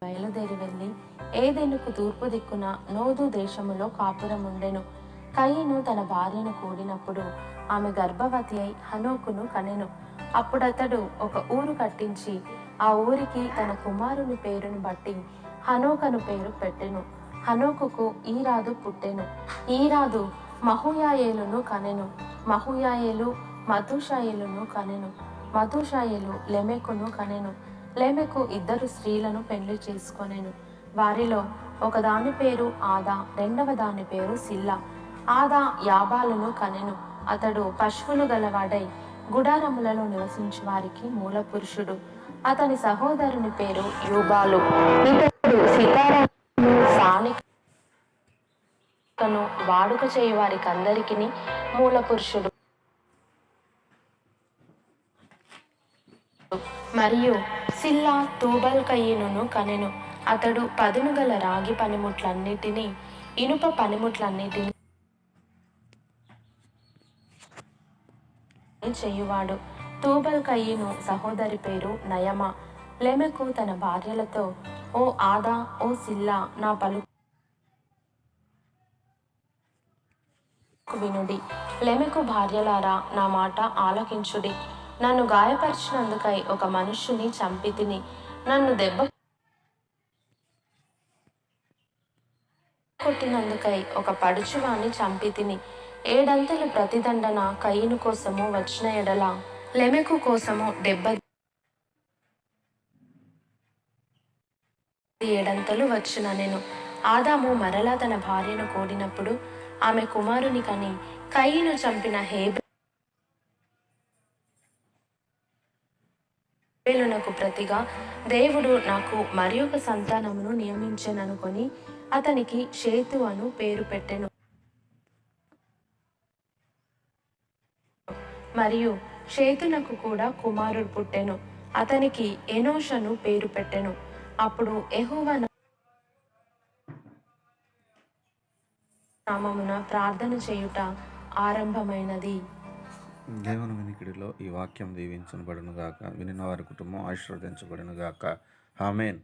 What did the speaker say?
బయలుదేరి వెళ్ళి ఏదెనుకు తూర్పు దిక్కున నోదు దేశములో కాపురముండెను. కయీను తన భార్యను కూడినప్పుడు ఆమె గర్భవతి అయి హనోకును కనెను. అప్పుడతడు ఒక ఊరు కట్టించి ఆ ఊరికి తన కుమారుని పేరును బట్టి హనోకను పేరు పెట్టెను. హనోకుకు ఈరాదు పుట్టెను. ఈరాదు మహూయాయేలును కనెను. మహూయాయేలు మధుషాయేలును కనెను. మధుషాయేలు లెమెకును కనెను. లెమెకు ఇద్దరు స్త్రీలను పెళ్లి చేసుకొనెను. వారిలో ఒకదాని పేరు ఆదా, రెండవ దాని పేరు సిల్లా. ఆదా యాబాలును కనెను. అతడు పశువులు గలవాడై గుడారములలో నివసించు వారికి మూల పురుషుడు. అతని సహోదరుని పేరు యూబాలు. ఇతడు సితారాను సానికను వాడుక చేయు వారికి అందరికీ మూల పురుషుడు. మరియు సిల్లా తూబల్ కయీనును కనెను. అతడు పదును గల రాగి పనిముట్లన్నిటినీ ఇనుప పనిముట్లన్నిటినీ చేయువాడు. తూబల్ కయీను సహోదరి పేరు నయమ. లెమెకు తన భార్యలతో, ఓ ఆదా, ఓ సిల్లా, నా పలుకు వినుడి. లెమెకు భార్యలారా, నా మాట ఆలకించుడి. నన్ను గాయపరిచినందుకై ఒక మనుష్యుని చంపితిని. నన్ను దెబ్బ కొట్టినందుకై ఒక పడుచువాణ్ణి చంపితిని. ఏడంతలు ప్రతిదండన కయీను కోసము వచ్చిన ఎడల లెమెకు కోసము 77 వచ్చిన నేను. ఆదాము మరలా తన భార్యను కూడినప్పుడు ఆమె కుమారుని కని కయీను చంపిన హేబెలునకు ప్రతిగా దేవుడు నాకు మరి ఒక సంతానమును నియమించెననుకొని అతనికి షేతు అను పేరు పెట్టెను. మరియు షేతునకు కూడా కుమారుడు పుట్టెను. అతనికి ఎనోషను పేరు పెట్టెను. అప్పుడు యెహోవా నామమున ప్రార్థన చేయుట ఆరంభమైనది. దేవుని వినికిడిలో ఈ వాక్యం దీవించబడును గాక. వినిన వారి కుటుంబం ఆశీర్వదించబడును గాక. ఆమేన్.